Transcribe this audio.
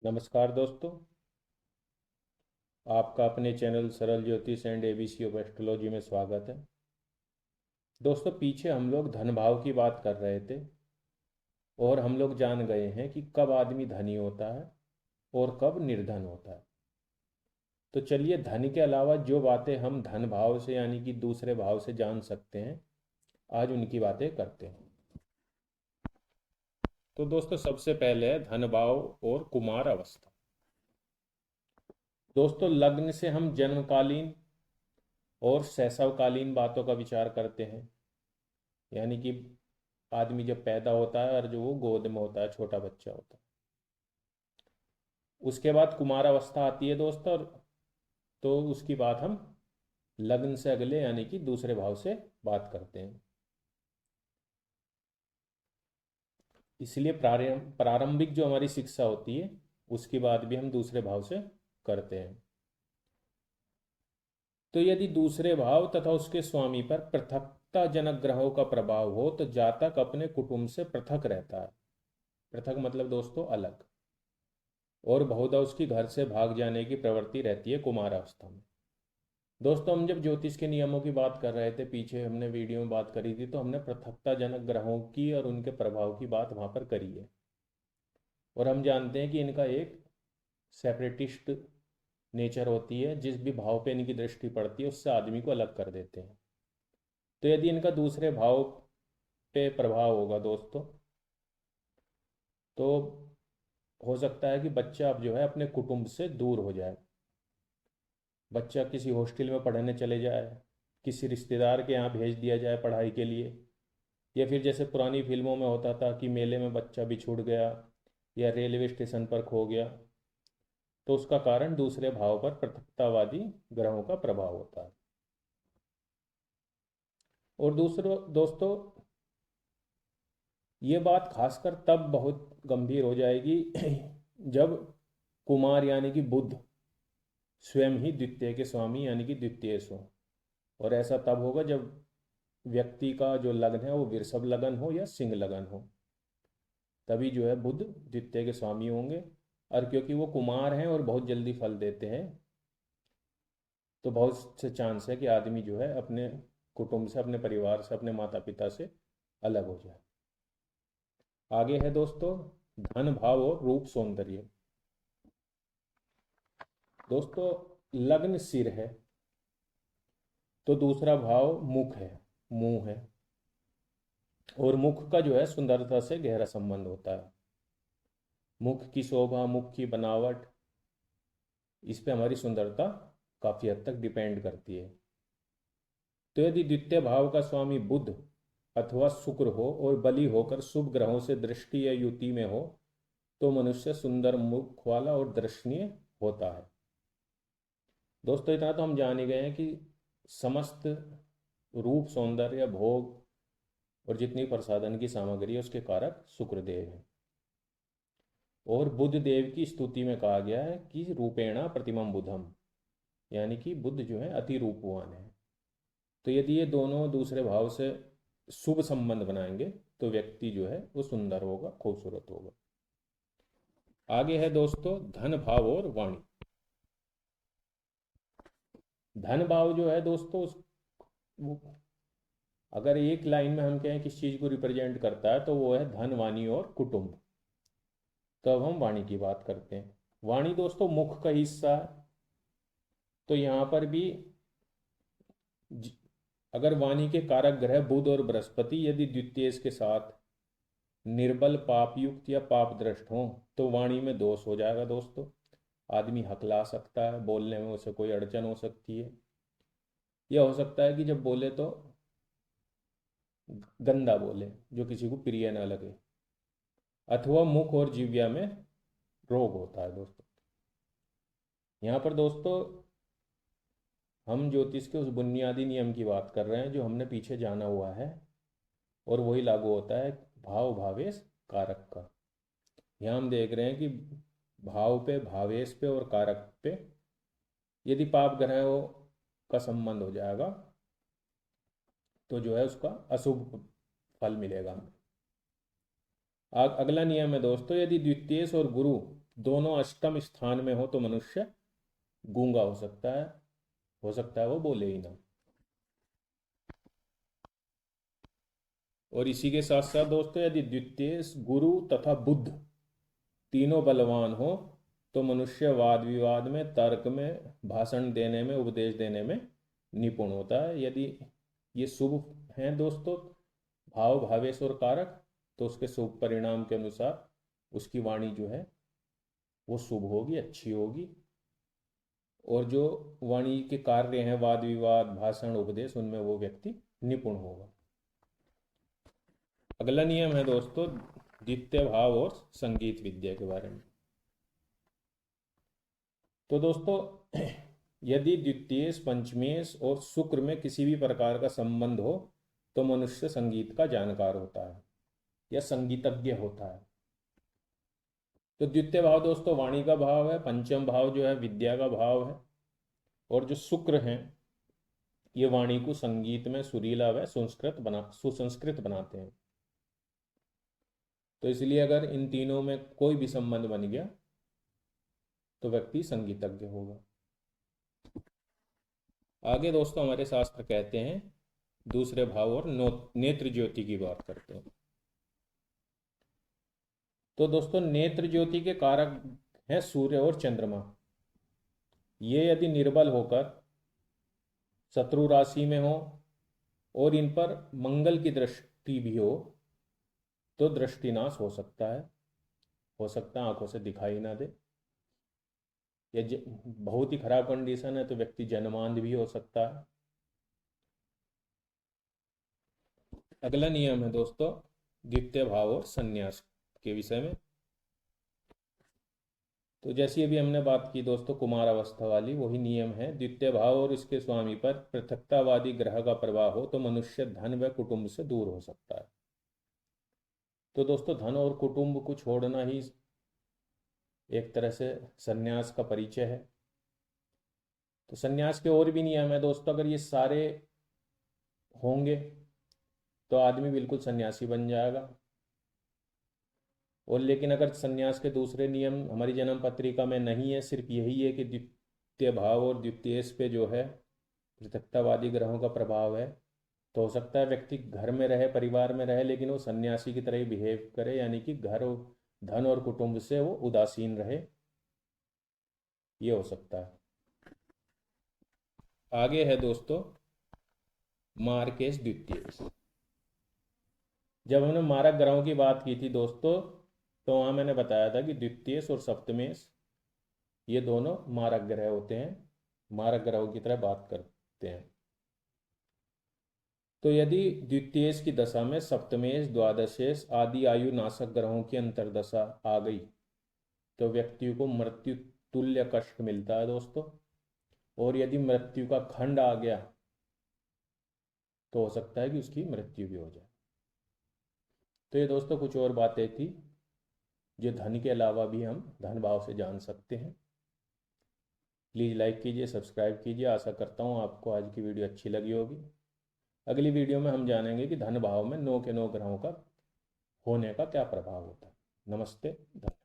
नमस्कार दोस्तों। आपका अपने चैनल सरल ज्योतिष एंड एबीसी ऑफ एस्ट्रोलॉजी में स्वागत है। दोस्तों, पीछे हम लोग धन भाव की बात कर रहे थे और हम लोग जान गए हैं कि कब आदमी धनी होता है और कब निर्धन होता है। तो चलिए, धन के अलावा जो बातें हम धन भाव से यानी कि दूसरे भाव से जान सकते हैं, आज उनकी बातें करते हैं। तो दोस्तों, सबसे पहले है धन भाव और कुमार अवस्था। दोस्तों, लग्न से हम जन्मकालीन और शैशवकालीन बातों का विचार करते हैं, यानी कि आदमी जब पैदा होता है और जो वो गोद में होता है, छोटा बच्चा होता है। उसके बाद कुमारावस्था आती है दोस्तों, और तो उसकी बात हम लग्न से अगले यानी कि दूसरे भाव से बात करते हैं। इसलिए प्रारंभिक जो हमारी शिक्षा होती है उसकी बात भी हम दूसरे भाव से करते हैं। तो यदि दूसरे भाव तथा उसके स्वामी पर पृथकता जनक ग्रहों का प्रभाव हो तो जातक अपने कुटुंब से पृथक रहता है। पृथक मतलब दोस्तों अलग, और बहुधा उसकी घर से भाग जाने की प्रवृत्ति रहती है कुमारावस्था में। दोस्तों, हम जब ज्योतिष के नियमों की बात कर रहे थे, पीछे हमने वीडियो में बात करी थी, तो हमने पृथकता जनक ग्रहों की और उनके प्रभाव की बात वहाँ पर करी है। और हम जानते हैं कि इनका एक सेपरेटिस्ट नेचर होती है, जिस भी भाव पे इनकी दृष्टि पड़ती है उससे आदमी को अलग कर देते हैं। तो यदि इनका दूसरे भाव पे प्रभाव होगा दोस्तों, तो हो सकता है कि बच्चा अब जो है अपने कुटुंब से दूर हो जाए। बच्चा किसी हॉस्टल में पढ़ने चले जाए, किसी रिश्तेदार के यहाँ भेज दिया जाए पढ़ाई के लिए, या फिर जैसे पुरानी फिल्मों में होता था कि मेले में बच्चा बिछुड़ गया या रेलवे स्टेशन पर खो गया। तो उसका कारण दूसरे भाव पर पृथकतावादी ग्रहों का प्रभाव होता है। और दूसरों दोस्तों, ये बात खासकर तब बहुत गंभीर हो जाएगी जब कुमार यानी कि बुध स्वयं ही द्वितीय के स्वामी यानी कि द्वितीय हो। और ऐसा तब होगा जब व्यक्ति का जो लग्न है वो वृषभ लगन हो या सिंह लगन हो, तभी जो है बुध द्वितीय के स्वामी होंगे। और क्योंकि वो कुमार हैं और बहुत जल्दी फल देते हैं, तो बहुत से चांस है कि आदमी जो है अपने कुटुंब से, अपने परिवार से, अपने माता पिता से अलग हो जाए। आगे है दोस्तों धन भाव और रूप सौंदर्य। दोस्तों, लग्न सिर है तो दूसरा भाव मुख है, मुंह है। और मुख का जो है सुंदरता से गहरा संबंध होता है। मुख की शोभा, मुख की बनावट, इस पे हमारी सुंदरता काफी हद तक डिपेंड करती है। तो यदि द्वितीय भाव का स्वामी बुध अथवा शुक्र हो और बली होकर शुभ ग्रहों से दृष्टि या युति में हो, तो मनुष्य सुंदर मुख वाला और दर्शनीय होता है। दोस्तों, इतना तो हम जान ही गए हैं कि समस्त रूप, सौंदर्य, भोग और जितनी प्रसाधन की सामग्री है उसके कारक शुक्रदेव हैं। और बुध देव की स्तुति में कहा गया है कि रूपेणा प्रतिमम बुधम, यानी कि बुध जो है अति रूपवान है। तो यदि ये दोनों दूसरे भाव से शुभ संबंध बनाएंगे तो व्यक्ति जो है वो सुंदर होगा, खूबसूरत होगा। आगे है दोस्तों धन भाव और वाणी। धन भाव जो है दोस्तों अगर एक लाइन में हम कहें किस चीज को रिप्रेजेंट करता है तो वो है धन, वाणी और कुटुंब। तो अब हम वाणी की बात करते हैं। वाणी दोस्तों मुख का हिस्सा है। तो यहाँ पर भी ज- अगर वाणी के कारक ग्रह बुध और बृहस्पति यदि द्वितीय के साथ निर्बल, पाप युक्त या पाप दृष्ट हो, तो वाणी में दोष हो जाएगा दोस्तों। आदमी हकला सकता है, बोलने में उसे कोई अड़चन हो सकती है। यह हो सकता है कि जब बोले तो गंदा बोले जो किसी को प्रिय ना लगे, अथवा मुख और जीव्या में रोग होता है दोस्तों। यहाँ पर दोस्तों हम ज्योतिष के उस बुनियादी नियम की बात कर रहे हैं जो हमने पीछे जाना हुआ है, और वही लागू होता है भाव भावेश कारक का। यहाँ हम देख रहे हैं कि भाव पे, भावेश पे और कारक पे यदि पाप ग्रहों का संबंध हो जाएगा तो जो है उसका अशुभ फल मिलेगा। अगला नियम है दोस्तों, यदि द्वितीय और गुरु दोनों अष्टम स्थान में हो तो मनुष्य गूंगा हो सकता है वो बोले ही ना। और इसी के साथ साथ दोस्तों यदि द्वितीय गुरु तथा बुद्ध तीनों बलवान हो तो मनुष्य वाद विवाद में, तर्क में, भाषण देने में, उपदेश देने में निपुण होता है। यदि ये शुभ हैं दोस्तों, भाव भावेश और कारक, तो उसके शुभ परिणाम के अनुसार उसकी वाणी जो है वो शुभ होगी, अच्छी होगी। और जो वाणी के कार्य हैं, वाद विवाद, भाषण, उपदेश, उनमें वो व्यक्ति निपुण होगा। अगला नियम है दोस्तों द्वितीय भाव और संगीत विद्या के बारे में। तो दोस्तों यदि द्वितीयेश, पंचमेश और शुक्र में किसी भी प्रकार का संबंध हो तो मनुष्य संगीत का जानकार होता है या संगीतज्ञ होता है। तो द्वितीय भाव दोस्तों वाणी का भाव है, पंचम भाव जो है विद्या का भाव है, और जो शुक्र हैं ये वाणी को संगीत में सुरीला व सुसंस्कृत बनाते हैं। तो इसलिए अगर इन तीनों में कोई भी संबंध बन गया तो व्यक्ति संगीतज्ञ होगा। आगे दोस्तों हमारे शास्त्र कहते हैं दूसरे भाव और नेत्र ज्योति की बात करते हैं। तो दोस्तों नेत्र ज्योति के कारक हैं सूर्य और चंद्रमा। ये यदि निर्बल होकर शत्रु राशि में हो और इन पर मंगल की दृष्टि भी हो तो दृष्टिनाश हो सकता है, आंखों से दिखाई ना दे। या बहुत ही खराब कंडीशन है तो व्यक्ति जन्मांध भी हो सकता है। अगला नियम है दोस्तों द्वितीय भाव और संन्यास के विषय में। तो जैसी अभी हमने बात की दोस्तों कुमार अवस्था वाली, वही नियम है। द्वितीय भाव और इसके स्वामी पर पृथकतावादी ग्रह का प्रभाव हो तो मनुष्य धन व कुटुंब से दूर हो सकता है। तो दोस्तों धन और कुटुंब को छोड़ना ही एक तरह से संन्यास का परिचय है। तो संन्यास के और भी नियम है दोस्तों, अगर ये सारे होंगे तो आदमी बिल्कुल सन्यासी बन जाएगा। और लेकिन अगर संन्यास के दूसरे नियम हमारी जन्म पत्रिका में नहीं है, सिर्फ यही है कि द्वितीय भाव और द्वितीयेश पे जो है पृथकतावादी ग्रहों का प्रभाव है, तो हो सकता है व्यक्ति घर में रहे, परिवार में रहे, लेकिन वो सन्यासी की तरह ही बिहेव करे, यानी कि घर, धन और कुटुंब से वो उदासीन रहे, ये हो सकता है। आगे है दोस्तों मार्केश द्वितीयेश। जब हमने मारक ग्रहों की बात की थी दोस्तों तो वहाँ मैंने बताया था कि द्वितीयेश और सप्तमेश ये दोनों मारक ग्रह होते हैं, मारक ग्रहों की तरह बात करते हैं। तो यदि द्वितीयेश की दशा में सप्तमेश, द्वादशेश आदि आयु नाशक ग्रहों की अंतर्दशा आ गई तो व्यक्ति को मृत्यु तुल्य कष्ट मिलता है दोस्तों। और यदि मृत्यु का खंड आ गया तो हो सकता है कि उसकी मृत्यु भी हो जाए। तो ये दोस्तों कुछ और बातें थी जो धन के अलावा भी हम धन भाव से जान सकते हैं। प्लीज़ लाइक कीजिए, सब्सक्राइब कीजिए। आशा करता हूँ आपको आज की वीडियो अच्छी लगी होगी। अगली वीडियो में हम जानेंगे कि धन भाव में 9 के 9 ग्रहों का होने का क्या प्रभाव होता है। नमस्ते, धन्यवाद।